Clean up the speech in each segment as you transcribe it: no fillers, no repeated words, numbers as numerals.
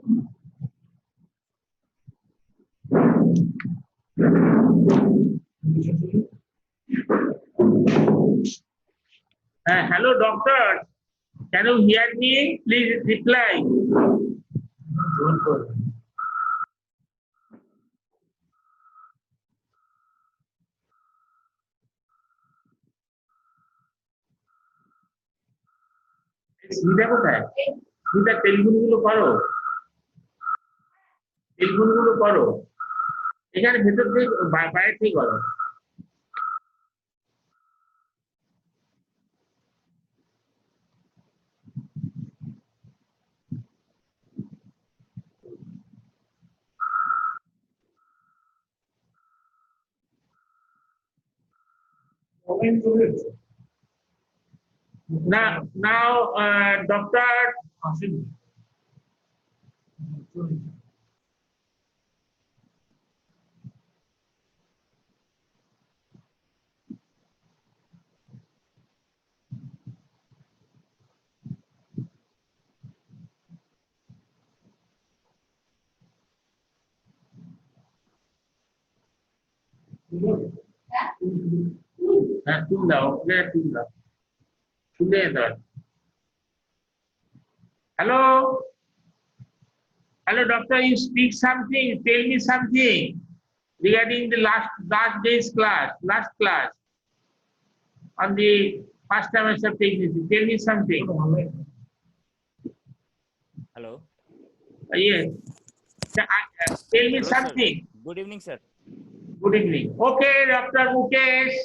Hello, doctor. Can you hear me? Please reply. সুবিধা কোথায়? সুবিধা টেলিফোনগুলো করো, টেলিফোনগুলো করো। এখানে ভেতর থেকে বাইরে থেকে করো। Now, Doctor. Hello, hello, doctor. You speak something. Tell me something regarding the last day's class, last class on the first trimester pregnancy. Tell me something. Hello. Yes. Tell me Hello, something. Sir. Good evening, sir. Good evening. Okay, Dr. Mukesh.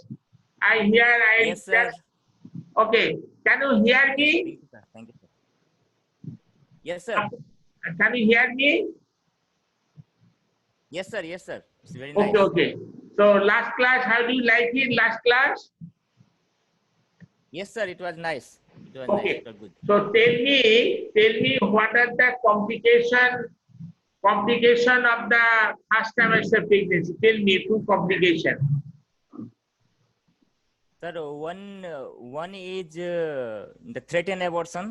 Yes, sir. Okay. Can you hear me? Thank you, sir. Thank you, sir. Yes, sir. Can you hear me? Yes, sir. Yes, sir. It's very nice. Okay. So last class, how do you like it? Last class? Yes, sir. It was nice. It was Okay. nice. It was good. So tell me what are the complication of the first trimester pregnancy? Tell me two complication. Sir, one is the threatened abortion.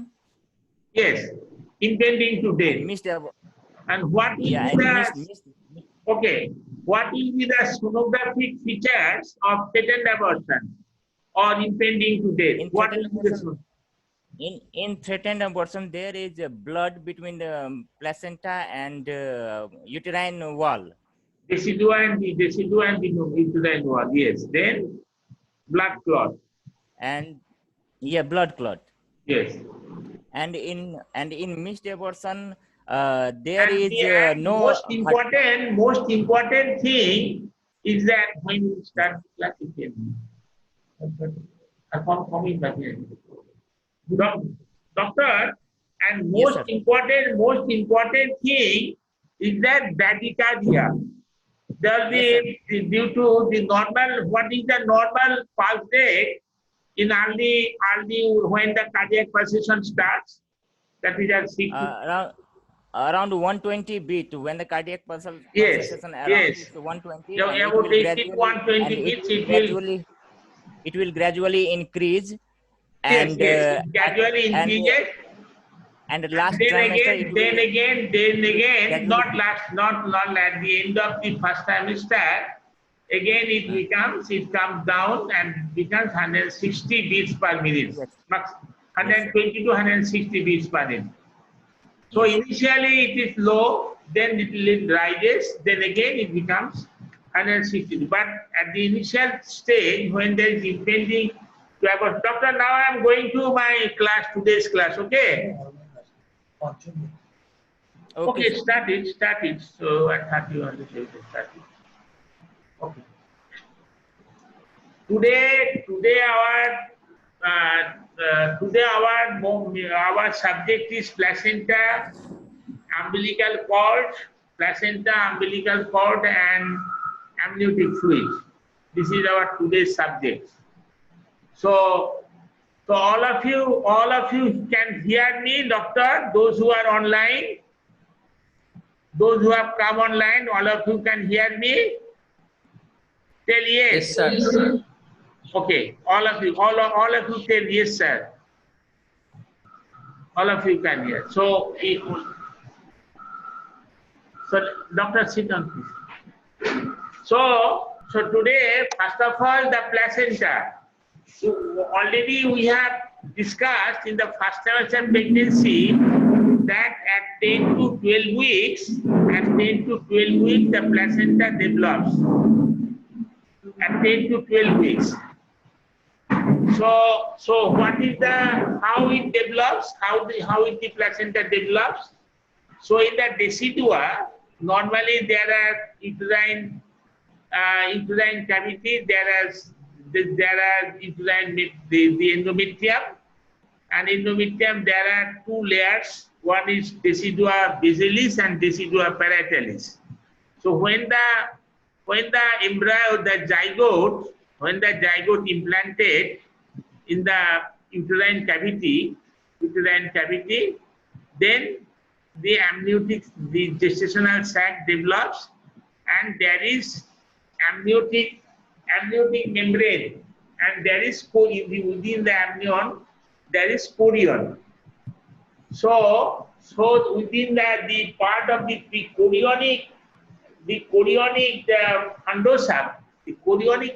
Yes, impending to death. And missed abortion. And what will be the okay? What will be the sonographic features of threatened abortion or impending to death? What will be the in threatened abortion, there is blood between the placenta and uterine wall. Decidua and the uterine wall. Yes. Then blood clot. And blood clot. Yes. And in missed abortion, there is no. Most important thing is that when you start classification. Doctor, and most important thing is that bradycardia. There is due to the normal. What is the normal pulse rate in early when the cardiac pulsation starts? That is around 120 beat when the cardiac pulsation is 120. About 120 beats, it will gradually increase. And gradually increases. And the last then again, not at the end of the first trimester. Again, it comes down and becomes 160 beats per minute. Yes. Max 120 to 160 beats per minute. So initially it is low, then it rises, then again it becomes 160. But at the initial stage, when there is impending to abortion, doctor, now I am going to my class, today's class. Okay. Okay, start it. So at 31, start it. Okay. Today our subject is placenta, umbilical cord, and amniotic fluid. This is our today's subject. So all of you can hear me, doctor. Those who are online, those who have come online, all of you can hear me. Tell yes. Yes, sir. Okay, all of you tell yes, sir. All of you can hear. So So, Doctor, sit down, please. So today, first of all, the placenta. Already we have discussed in the first trimester pregnancy that at 10 to 12 weeks, the placenta develops. At 10 to 12 weeks. So what is how it develops? How the placenta develops? So in the decidua, normally there are uterine cavity. There are uterine the endometrium, and endometrium there are two layers. One is decidua basilis and decidua parietalis. So when the embryo, the zygote implanted in the uterine cavity, then the gestational sac develops, and there is amniotic membrane, and there is within the amnion there is chorion. So within the part of the chorionic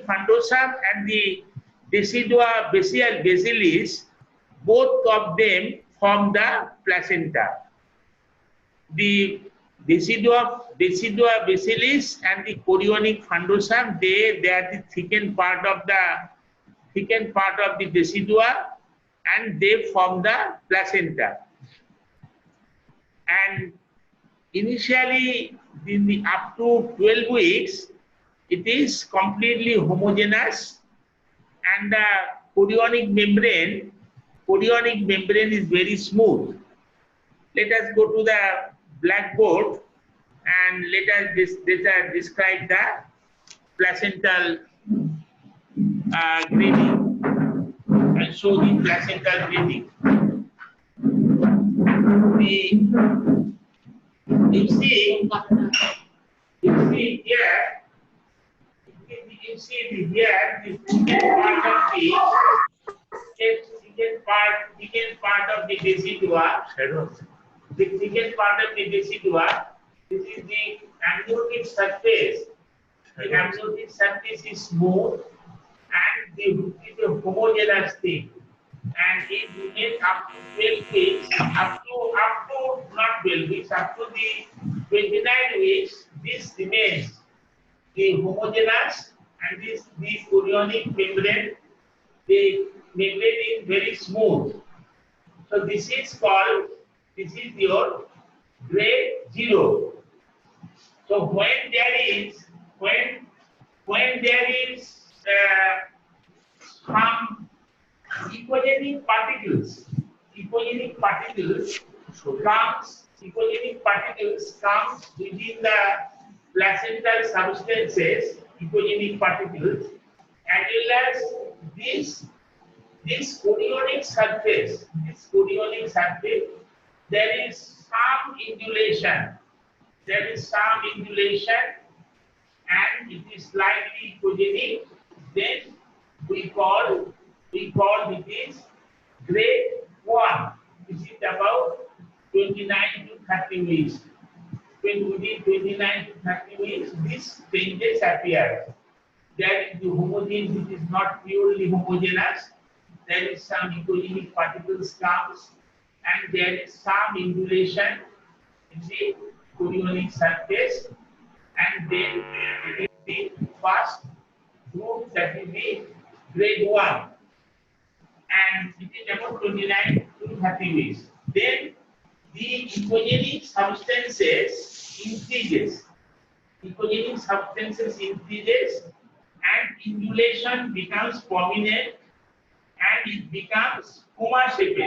fundosum and the decidua basilis, both of them form the placenta. The decidua basilis and the chorionic fundosum, they are the thickened part of the decidua, and they form the placenta. And initially, up to 12 weeks, it is completely homogeneous, and the chorionic membrane is very smooth. Let us go to the blackboard and let us describe the placental grading. I'll show the placental grading. You see here, the thickened part of the decidua. The thickened part of the decidua. This is the amniotic surface. The amniotic surface is smooth, and it is a homogeneous thing. And it remains up to 12 weeks, up to not 12 weeks, up to the 29 weeks. This remains the homogeneous, and the chorionic membrane. The membrane is very smooth. So this is your grade 0. So when there is some ecogenic particles comes within the placental substances, ecogenic particles, as well as this chorionic surface, there is some undulation, and it is slightly ecogenic. Then we call it is grade 1. This is about 29 to 30 weeks. Within 29 to 30 weeks, these changes appear. There is the homogeneous, it is not purely homogeneous. There is some ecogenic particles comes, and there is some undulation in the chorionic surface, and then it is the first group, that is the grade 1, and it is about 29 to 30 weeks. Then the ecogenic substances increases, and undulation becomes prominent, and it becomes coma-shaped.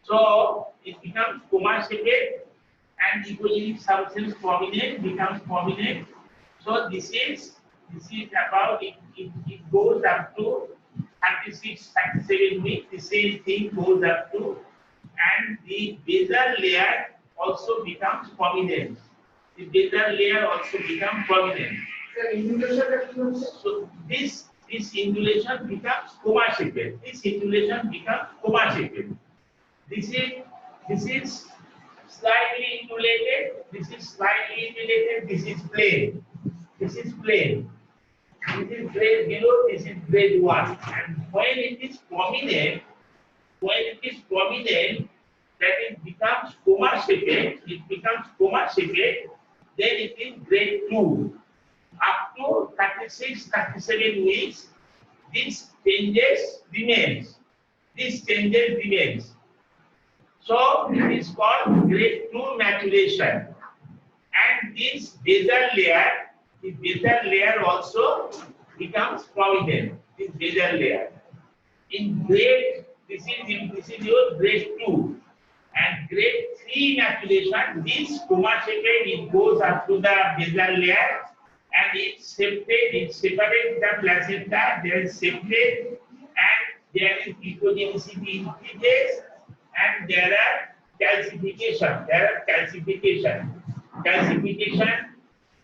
So it becomes coma-shaped, and ecogenic substance becomes prominent. So this is about it goes up to 36, 37 weeks. The same thing goes up to, and the basal layer also becomes prominent. So this undulation becomes coma-shaped. This is slightly indulated, this is slightly indulated, this is plain. This is plain. This is grade 0, this is grade 1. And when it is prominent, that it becomes coma-shaped, then it is grade 2. Up to 36, 37 weeks, this changes remains. So it is called grade 2 maturation. And this basal layer also becomes prominent. This basal layer. In grade, this is your grade 2. And grade 3 maturation, this coma-shaped, it goes up to the basal layer and it separates the placenta, there is separate, and there is ecogenicity increases, and there are calcification,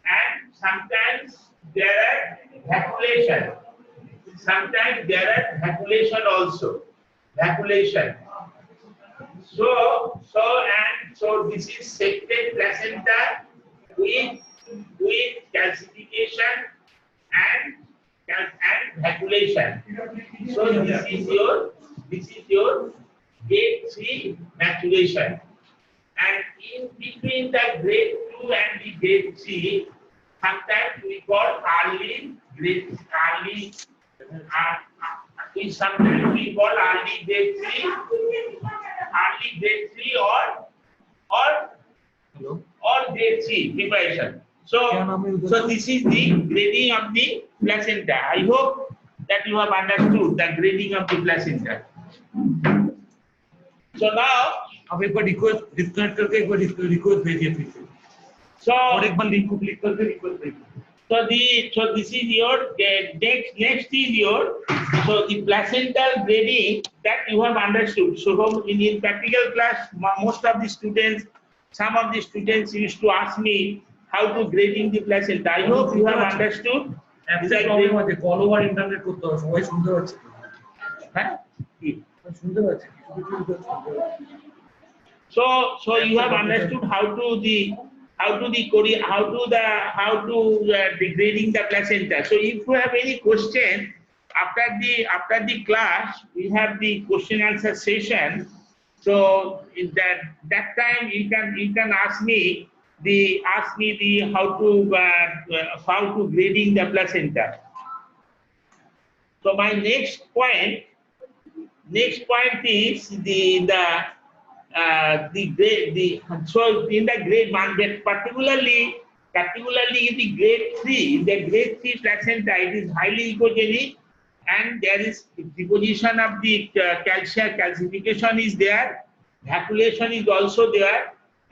and sometimes there are vacuolation. Sometimes there are vacuolation also. So this is septate placenta with calcification and vacuolation. So this is your grade 3 maturation. And in between the grade 2 and the grade 3, sometimes we call early grade 3 or grade 3 preparation. So this is the grading of the placenta. I hope that you have understood the grading of the placenta. So now, अब एक बार request disconnect करके एक बार request भेजिए फिर से so और एक बार link को क्लिक करके रिक्वेस्ट भेजिए so this is your next is your the placental grading that you have understood. So in practical class, most of the students, some of the students used to ask me how to grading the placenta. I hope you have understood. একটা problem আছে call over internet করতে হবে সবাই শুনতে পাচ্ছে হ্যাঁ শুনতে পাচ্ছে so you have understood how to the grading the placenta. So if you have any question after the class, we have the question answer session. So in that time you can ask me how to grading the placenta. So my next point is so in the grade 1, particularly in the grade 3, in the grade 3 placenta, it is highly ecogenic, and there is deposition of the calcification is there, vacuolation is also there,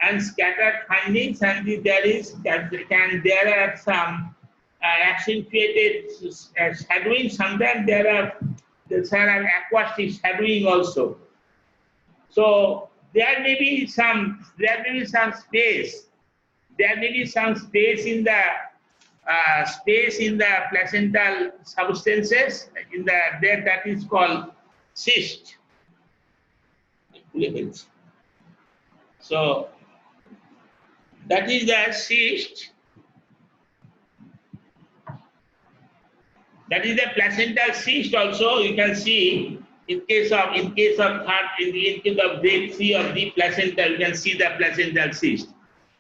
and scattered findings, and there are some accentuated shadowing. Sometimes there are aquatic shadowing also. So there may be some space. There may be some space in the placental substances that is called cyst. So that is the cyst. That is the placental cyst also. You can see in case of grade 3 of the placenta, you can see the placental cyst.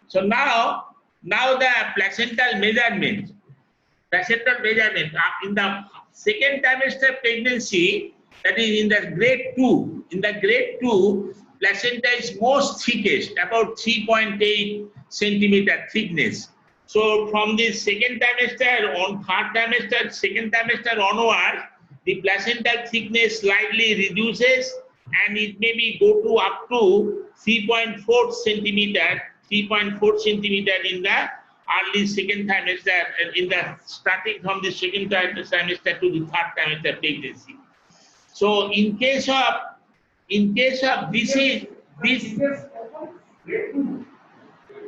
So now the placental measurement in the second trimester pregnancy, that is in the grade 2. In the grade 2, placenta is most thickest, about 3.8 centimeter thickness. So from the second trimester onward, the placental thickness slightly reduces, and it may be go to up to 3.4 centimeter in the early second trimester, in the starting from the second trimester to the third trimester pregnancy. So in case of this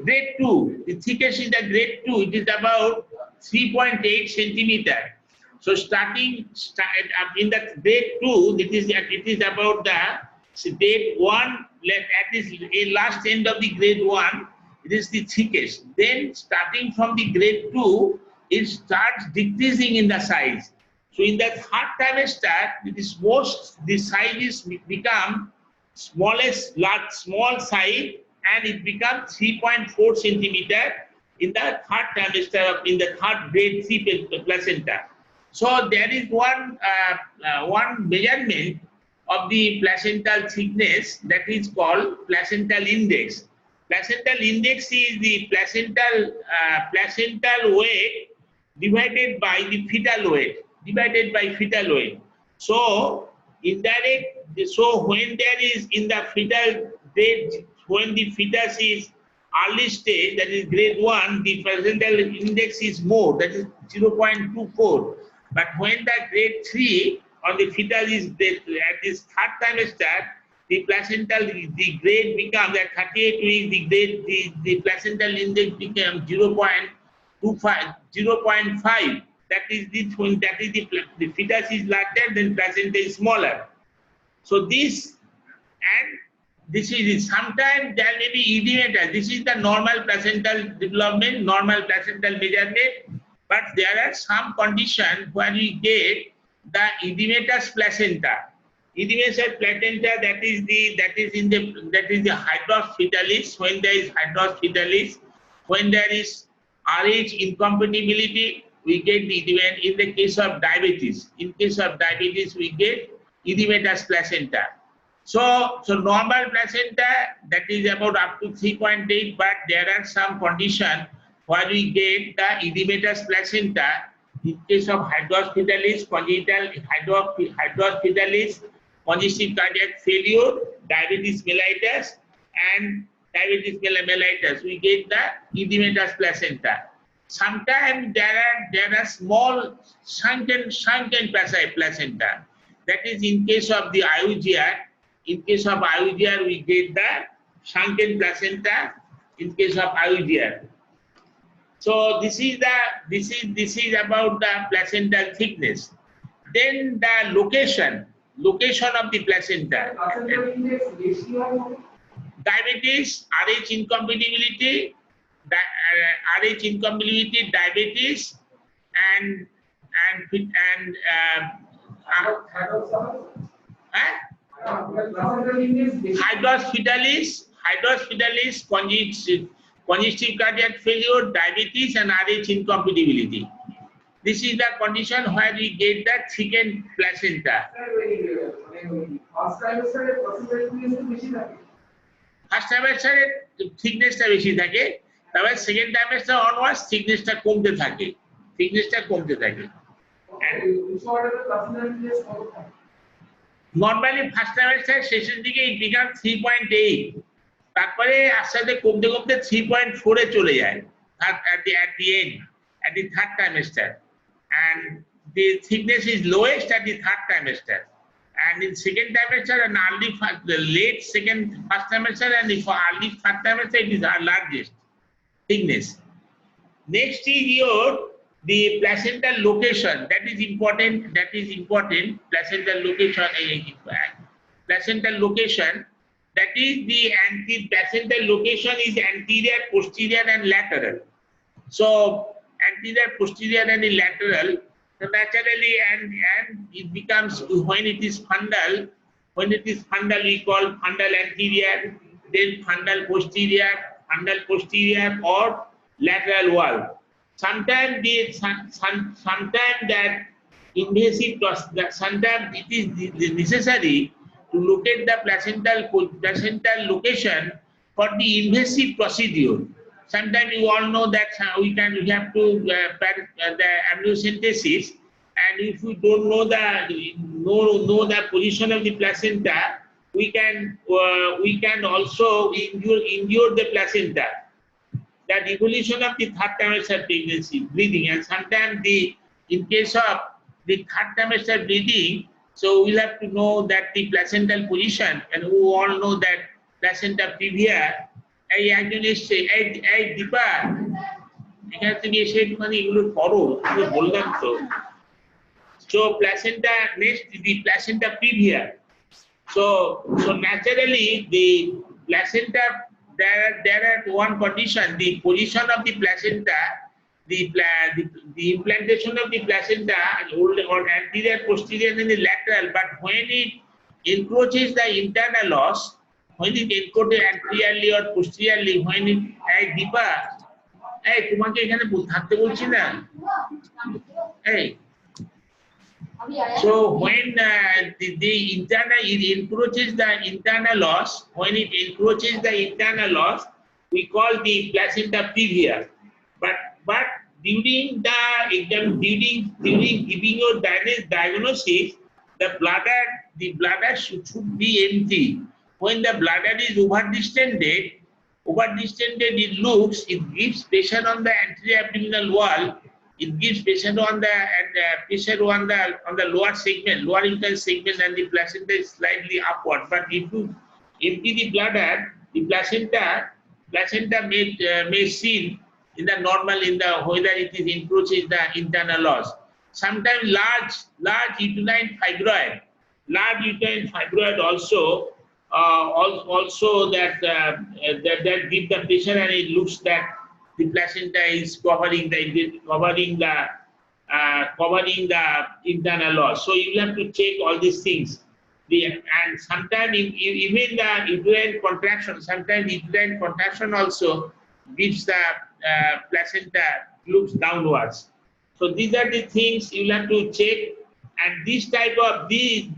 grade 2, the thickness in the grade 2, it is about 3.8 centimeter. So starting in the grade 2, it is about the grade 1, at this last end of the grade 1, it is the thickest. Then starting from the grade 2, it starts decreasing in the size. So in the third trimester, the size is become small size, and it becomes 3.4 centimeter in the third trimester, in the third grade 3 placenta. So there is one measurement of the placental thickness that is called placental index. Placental index is the placental weight divided by the fetal weight. So when there is in the fetal grade, when the fetus is early stage, that is grade 1, the placental index is more, that is 0.24. But when the grade 3 or the fetus is at this third trimester, the grade becomes at 38 weeks, the placental index becomes 0.5. That is the fetus is larger, then placenta is smaller. So this is it. Sometimes there may be edematous. This is the normal placental development, normal placental measurement. But there are some conditions where we get the edematous placenta. Edematous placenta, that is the hydros fetalis. When there is hydros fetalis, when there is RH incompatibility, we get the edematous. In the case of diabetes, we get edematous placenta. So normal placenta, that is about up to 3.8, but there are some conditions where we get the edematous placenta. In case of hydros fetalis, congenital hydros fetalis, congestive cardiac failure, diabetes mellitus, we get the edematous placenta. Sometimes there are small sunken placenta. That is in case of the IUGR. In case of IUGR, we get the sunken placenta. In case of IUGR. So this is about the placental thickness. Then the location of the placenta. Diabetes, RH incompatibility, diabetes, and hydros fetalis, congestive cardiac failure, diabetes, and RH incompatibility. This is the condition where we get the thickened placenta. First trimester thickness টা বেশি থাকে, তবে second trimester onwards thickness টা কমতে থাকে। Normally first trimester শেষের দিকে it becomes 3.8, তারপরে আস্তে আস্তে কমতে 3.4 এ চলে যায় at the end, at the third trimester, and the thickness is lowest at the third trimester, and in second trimester and first trimester and early third trimester it is our largest thickness. Next is the placental location. That is important. Placental location. That is the placental location is anterior, posterior, and lateral. So anterior, posterior, and lateral. So naturally, and it becomes when it is fundal. When it is fundal, we call fundal anterior, then fundal posterior, or lateral wall. Sometimes that invasive, sometimes it is necessary to locate the placental location for the invasive procedure. Sometimes you all know that we have to the amniocentesis, and if we don't know the position of the placenta, we can also injure the placenta. The evolution of the third trimester pregnancy, bleeding, and sometimes in case of the third trimester bleeding, so we'll have to know that the placental position, and we all know that placenta previa. এই একজন এসছে, এই দীপা, এখানে তুমি এসে মানে এগুলো করো, আমি বললাম তো। So placenta, next the placenta previa. So naturally the placenta, there are one condition, the position of the placenta, the implantation of the placenta or anterior, posterior and the lateral, but when it encroaches the internal os, when it encroaches anteriorly or posteriorly, when it deeper, এই তোমাকে এখানে থাকতে বলছি না এই so when the internal, it encroaches the internal os, when it encroaches the internal os, we call the placenta previa. But during the exam, during giving your diagnosis, the bladder should be empty. When the bladder is overdistended, it looks, it gives pressure on the anterior abdominal wall. It gives pressure on the lower segment, lower internal segment, and the placenta is slightly upward. But if you empty the bladder, the placenta may seen in the normal, in the whether it is encroaches the internal os. Sometimes large uterine fibroid also that give the pressure, and it looks that the placenta is covering the internal os. So you will have to check all these things. And sometimes even the uterine contraction also gives the placenta looks downwards. So these are the things you will have to check. And this type of the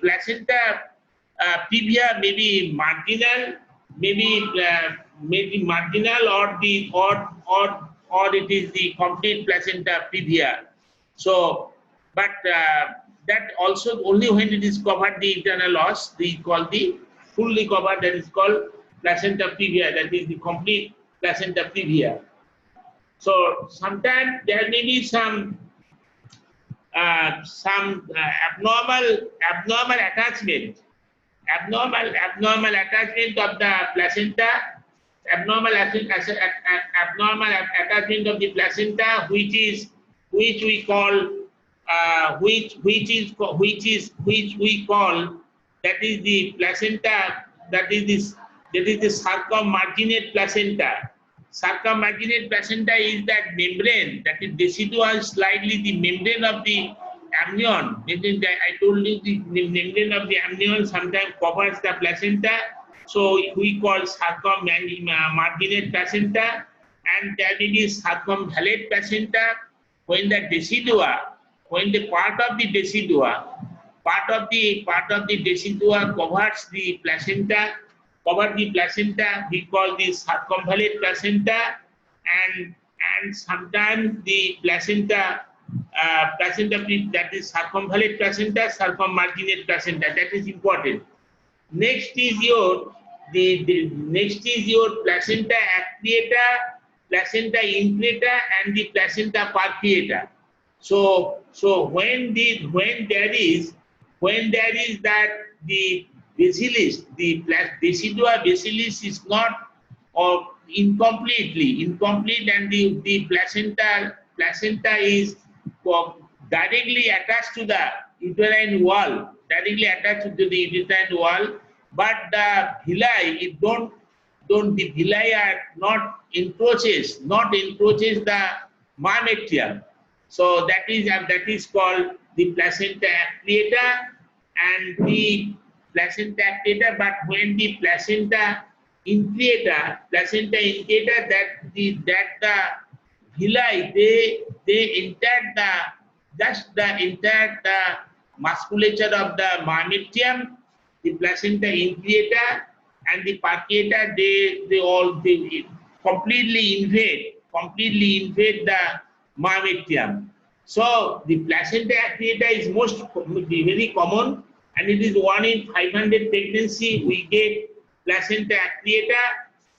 placenta previa may be marginal, maybe marginal, or it is the complete placenta previa. So, but that also only when it is covered the internal os, we call the fully covered, that is called placenta previa, that is the complete placenta previa. So sometimes there may be some abnormal attachment of the placenta, abnormal attachment of the placenta, which we call that is the placenta, that is the circummarginate placenta. Circummarginate placenta is that membrane, that is decidual slightly the membrane of the amnion. I told you the membrane of the amnion sometimes covers the placenta, so we call circummarginate placenta. And there may be circumvallate placenta when the part of the decidua covers the placenta, we call this circumvallate placenta. And sometimes the placenta that is circumvallate placenta, circummarginate placenta, that is important. Next is your placenta accreta, placenta increta, and the placenta parpieta. So when there is that the bacillus, the decidua bacillus is not incomplete, and the placenta is directly attached to the uterine wall, but the villi, the villi are not encroaches the myometrium. So that is called the placenta accreta and the placenta accreta. But when the placenta increta, that the villi, they enter the musculature of the myometrium, the placenta increta and the parpieta, they all completely invade the myometrium. So the placenta accreta is very common, and it is 1 in 500 pregnancy we get placenta accreta,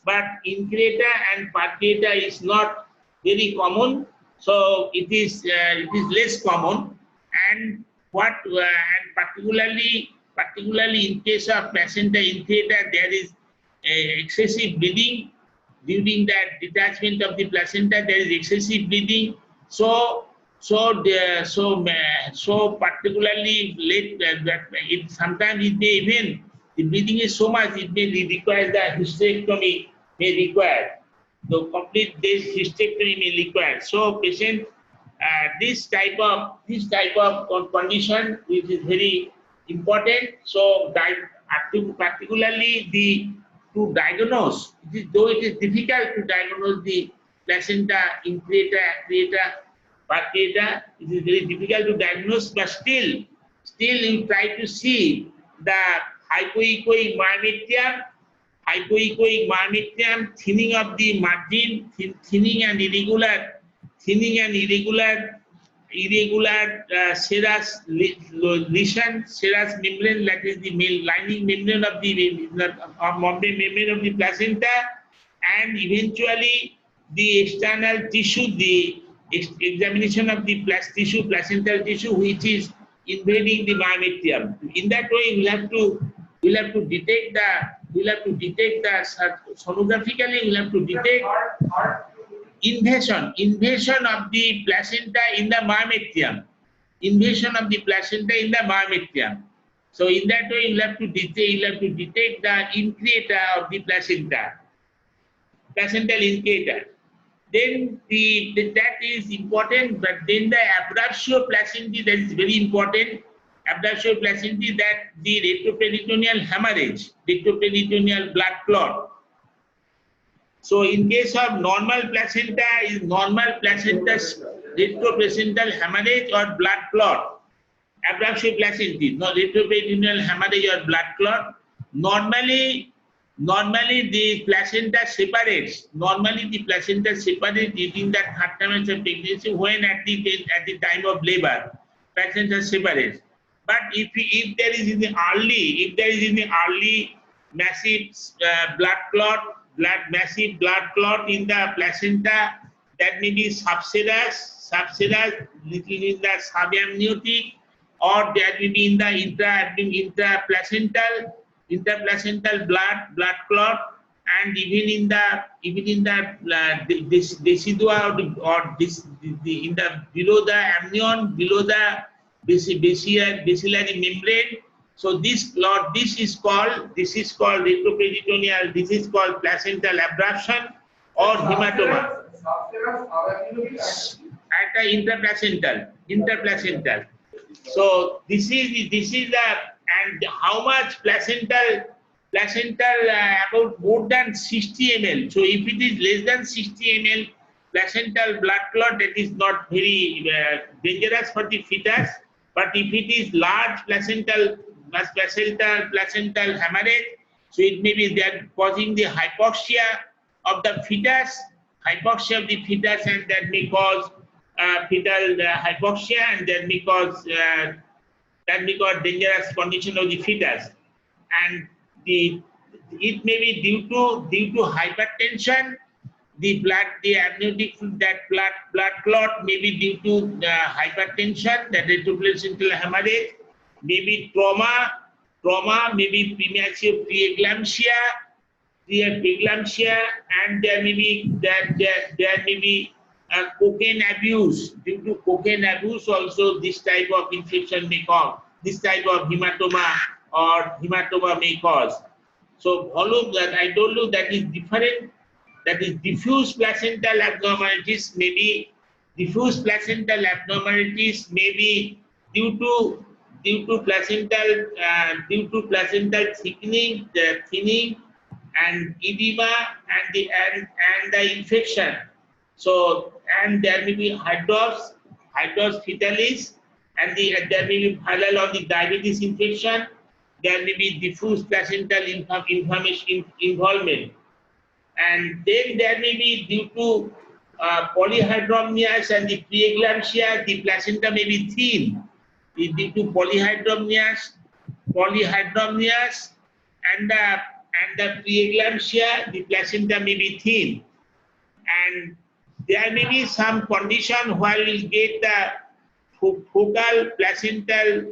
but increta and parpieta is not very common. So it is less common, and particularly in case of placenta increta, there is excessive bleeding during that detachment of the placenta. There is excessive bleeding. So So particularly late that it sometimes it may even the bleeding is so much it may require the hysterectomy may require. The complete this hysterectomy may require. So patient this type of condition which is very important. So particularly to diagnose, though it is difficult to diagnose the placenta increta, accreta, pancreata, it is very difficult to diagnose, but still you try to see the hypoechoic myometrium, thinning of the margin, thinning and irregular serous lesion, serous membrane, that is the lining membrane of the membrane of the placenta, and eventually the external tissue, the examination of the placental tissue, which is invading the myometrium. In that way, we'll have to detect sonographically. We'll have to detect invasion of the placenta in the myometrium. So in that way, you'll have to detect the increta of the placenta, placental increta. Then that is important, but then the abruptio placentae, that is very important. Abruptio placentae, that the retroperitoneal hemorrhage, retroperitoneal blood clot. So in case of normal placenta, is normal placenta's retroplacental hemorrhage or blood clot. Abruptio placentae, no retroperitoneal hemorrhage or blood clot. Normally the placenta separates. Normally the placenta separates during the third trimester of pregnancy, when at the time of labor, placenta separates. But if there is in the early massive massive blood clot in the placenta, that may be subserous, little in the subamniotic, or that may be in the interplacental blood clot, and even in the decidua in the below the amnion, below the bacillary membrane. So this clot, this is called retroperitoneal, this is called placental abruption or hematoma. At the interplacental. So this is the, and how much placental about more than 60 ml. So if it is less than 60 ml placental blood clot, that is not very dangerous for the fetus. But if it is large placental hemorrhage, so it may be that causing the hypoxia of the fetus, and that may cause fetal hypoxia, and that may cause dangerous condition of the fetus. And it may be due to hypertension. The amniotic blood clot may be due to hypertension, that retroplacental hemorrhage, maybe trauma, maybe premature preeclampsia, and there may be cocaine abuse. Due to cocaine abuse, also this type of infection may cause, this type of hematoma may cause. So volume, that I told you, that is different. That is diffuse placental abnormalities may be due to placental thinning and edema and the infection. So, and there may be hydros fetalis, and there may be viral or the diabetes infection. There may be diffuse placental inflammation involvement. And then there may be due to polyhydramnios and the preeclampsia, the placenta may be thin. Due to polyhydramnios and the preeclampsia, the placenta may be thin. And there may be some condition where we'll get the focal placental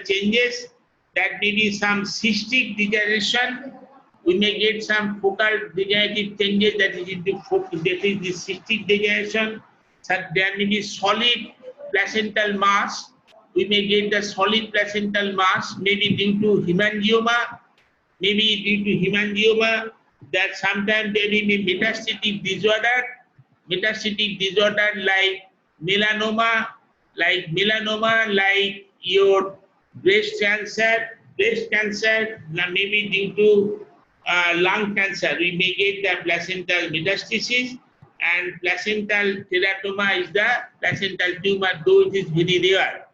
changes. That may be some cystic degeneration, We may get some focal degenerative changes, that is the cystic degeneration. So there may be solid placental mass. We may get the solid placental mass, maybe due to hemangioma, that sometimes there may be metastatic disorder like melanoma, like your breast cancer, maybe due to lung cancer. We may get the placental metastasis, and placental teratoma is the placental tumor, though it is very rare,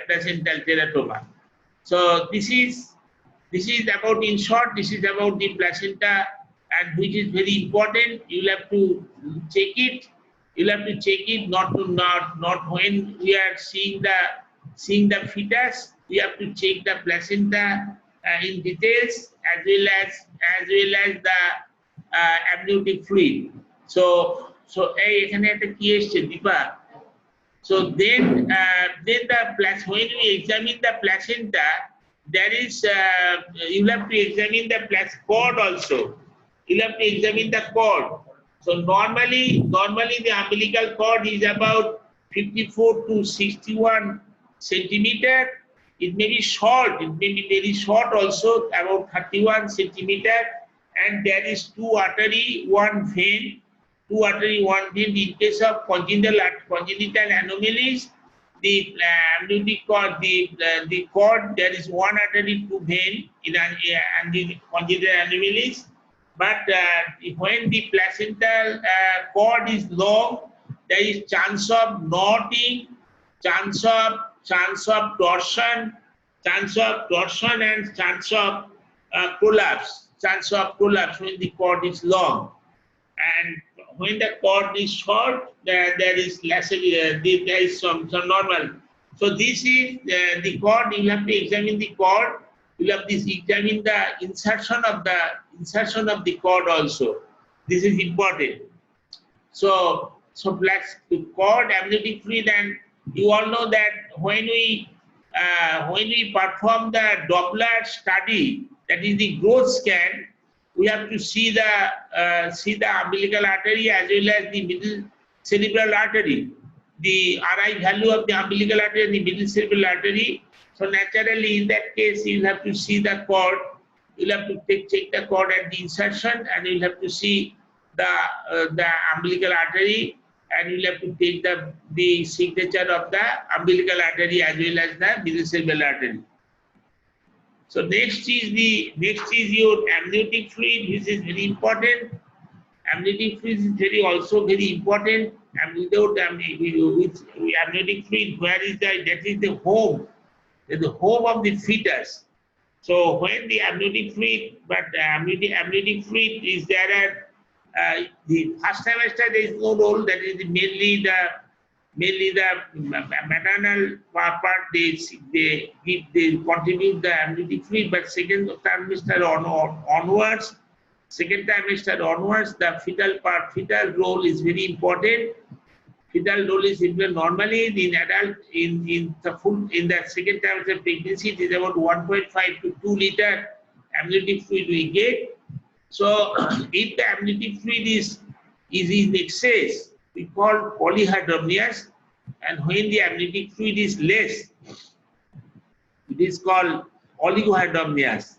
placental teratoma. So this is about, in short, this is about the placenta, and which is very important. You'll have to check it. Not when we are seeing the fetus. We have to check the placenta in details, as well as the amniotic fluid. So এখানে একটা কি এসছে Dipa? So then when we examine the placenta, there is you have to examine the cord also. You have to examine the cord. So normally the umbilical cord is about 54 to 61 centimeter. It may be short. It may be very short also, about 31 centimeter. And there is two artery, one vein. In case of congenital anomalies, the amniotic cord, the cord, there is one artery, two vein in congenital anomalies. But when the placental cord is long, there is chance of knotting, chance of torsion, and chance of prolapse. When the cord is long. And when the cord is short, there is some normal. So this is the cord. You have to examine the cord. You have to examine the insertion of the cord also. This is important. So the cord, amniotic fluid, and you all know that when we perform the Doppler study, that is the growth scan, we have to see the umbilical artery as well as the middle cerebral artery, the RI value of the umbilical artery and the middle cerebral artery. So naturally, in that case, you will have to see the cord. You'll have to check the cord at the insertion, and you'll have to see the umbilical artery, and you'll have to take the signature of the umbilical artery as well as the middle cerebral artery. So next is your amniotic fluid, which is very important. Amniotic fluid is also very important. And without amniotic fluid, that is the home of the fetus. So when the amniotic fluid is there at the first trimester, there is no role. That is mainly the maternal part. They contribute the amniotic fluid, but second trimester onwards, the fetal role is very important. Fetal role is important. Normally in adult, in the second trimester pregnancy, it is about 1.5 to 2 liter amniotic fluid we get. So if the amniotic fluid is in excess, we call polyhydramnios, and when the amniotic fluid is less, it is called oligohydramnios.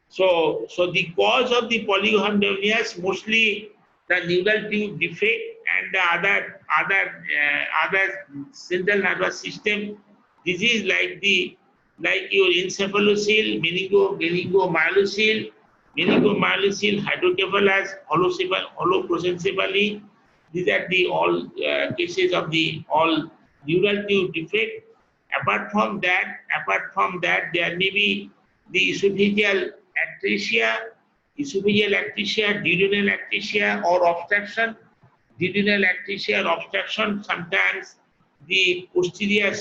So the cause of the polyhydramnios, mostly the neural tube defect and the other central nervous system disease, like your encephalocele, meningomyelocele, hydrocephalus, holoprosencephaly. These are the all cases of the all neural tube defect. Apart from that, there may be the esophageal atresia, duodenal atresia or obstruction. Sometimes the posterior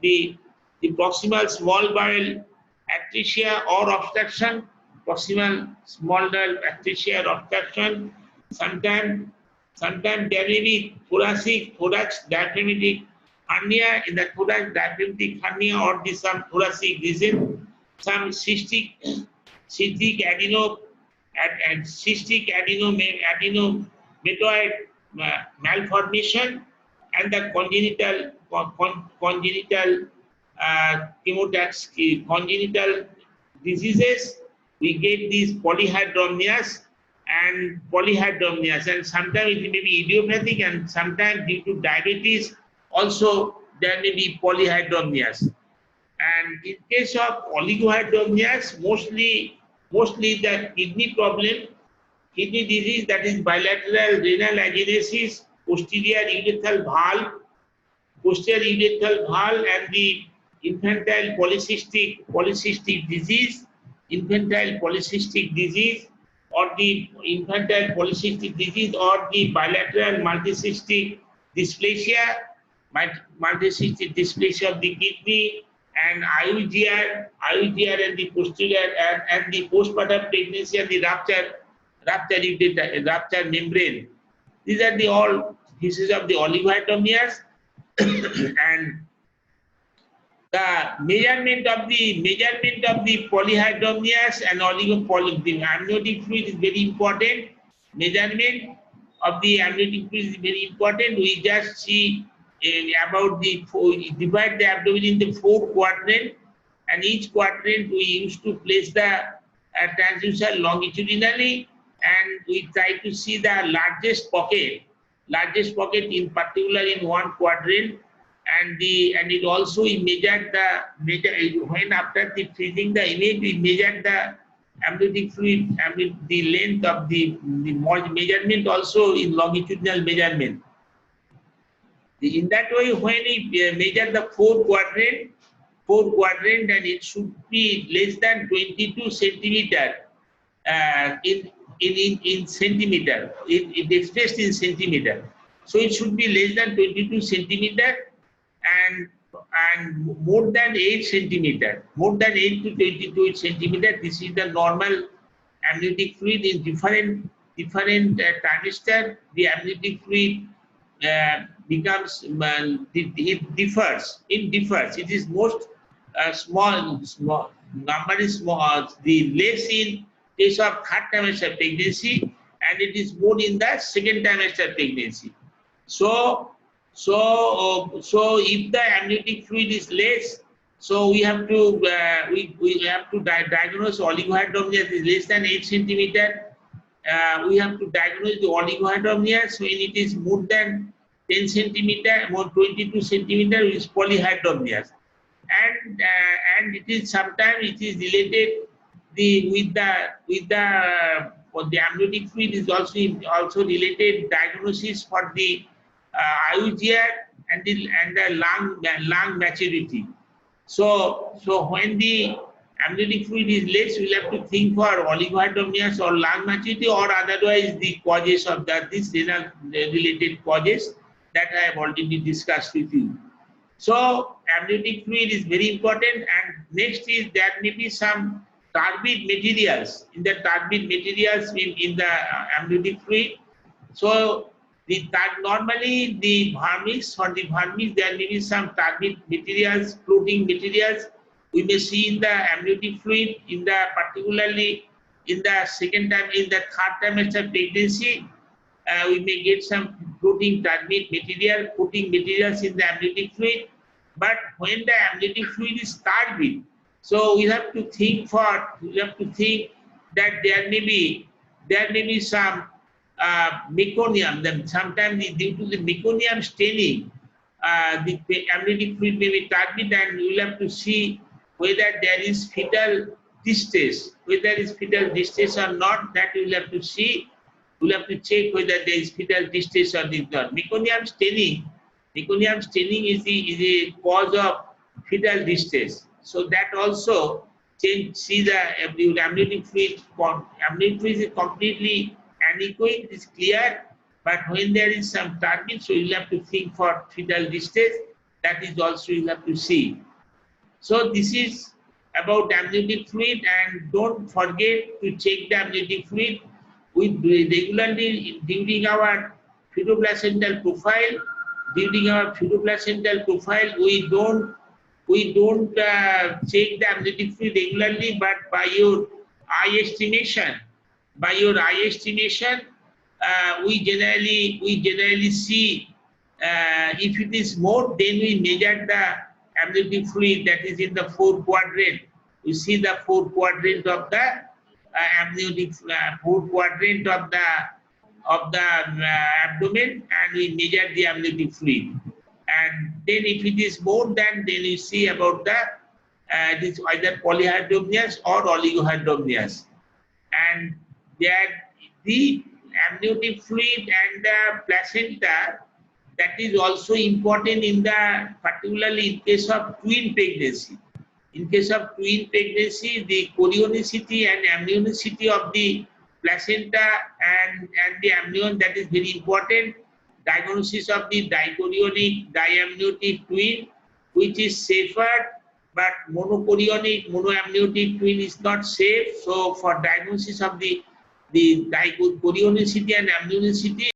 the proximal small bowel atresia or obstruction, Sometimes there may be thorax diaphragmatic hernia, in the thorax diaphragmatic hernia or some thoracic region, some cystic cystic adenomatoid malformation, and the congenital diseases. We get these polyhydramnias and and sometimes it may be idiopathic, and sometimes due to diabetes also there may be polyhydramnias. And in case of oligohydramnias, mostly the kidney problem, kidney disease, that is bilateral renal agenesis, posterior urethral valve, and the infantile polycystic disease, or the infantile polycystic disease, or the bilateral multicystic dysplasia, of the kidney, and IUGR and the posterior and the postpartum pregnancy and the rupture membrane. These are the all cases of the oligohydramnias. And the measurement of the polyhydramnias and the amniotic fluid is very important. Measurement of the amniotic fluid is very important. We just see about divide the abdomen into 4 quadrants, and each quadrant we used to place the transducer longitudinally, and we try to see the largest pocket in particular in one quadrant, and it also we measured when after the freezing the image we measured the amniotic fluid, the length of the measurement also in longitudinal measurement. In that way, when we measure the 4 quadrant, and it should be less than 22 centimeter in centimeter. It expressed in centimeter. So it should be less than 22 centimeter and more than 8 centimeter. More than 8 to 22 centimeter. This is the normal amniotic fluid. In different trimester. The amniotic fluid becomes it differs. It is most small number is small. The less in case of 3rd trimester pregnancy, and it is more in the 2nd trimester pregnancy. So if the amniotic fluid is less, so we have to diagnose oligohydramnias is less than 8 centimeter. We have to diagnose the oligohydramnias when it is more than 10 centimeter, more 22 centimeter is polyhydramnias, and it is sometimes it is related with the amniotic fluid is also related diagnosis for the IUGR and the lung maturity. So when the amniotic fluid is less, we will have to think for oligohydramnias or lung maturity, or otherwise the causes of these renal related causes that I have already discussed with you. So amniotic fluid is very important, and next is there may be some turbid materials in the amniotic fluid. So normally the vermis there may be some turbid materials, floating materials. We may see in the amniotic fluid particularly in the 3rd trimester pregnancy. We may get some floating turbid materials in the amniotic fluid. But when the amniotic fluid is turbid, so we have to think that there may be some meconium. Then sometimes due to the meconium staining, the amniotic fluid may be turbid, and we will have to see whether there is fetal distress. Whether there is fetal distress or not, that we will have to see. We will have to check whether there is fetal distress or not. Meconium staining is a cause of fetal distress. So that also see the amniotic fluid. Amniotic fluid is completely anechoic, it is clear, but when there is some turbid, so you will have to think for fetal distress. That is also you have to see. So this is about amniotic fluid, and don't forget to check the amniotic fluid regularly during our fetal-placental profile. During our fetal-placental profile, we don't check the amniotic fluid regularly, but by your eye estimation, by your eye estimation, we generally see if it is more, then we measure the amniotic fluid that is in the fourth quadrant. We see the fourth quadrant of the amniotic, fourth quadrant of the abdomen, and we measure the amniotic fluid. And then if it is more than, then you see about the this either polyhydramnios or oligohydramnios. And that the amniotic fluid and the placenta, that is also important in the, particularly in case of twin pregnancy. In case of twin pregnancy, the chorionicity and amnionicity of the placenta and the amnion, that is very important. Diagnosis of the dichorionic, diamniotic twin, which is safer, but monochorionic, monoamniotic twin is not safe. So for diagnosis of the chorionicity and amnionicity,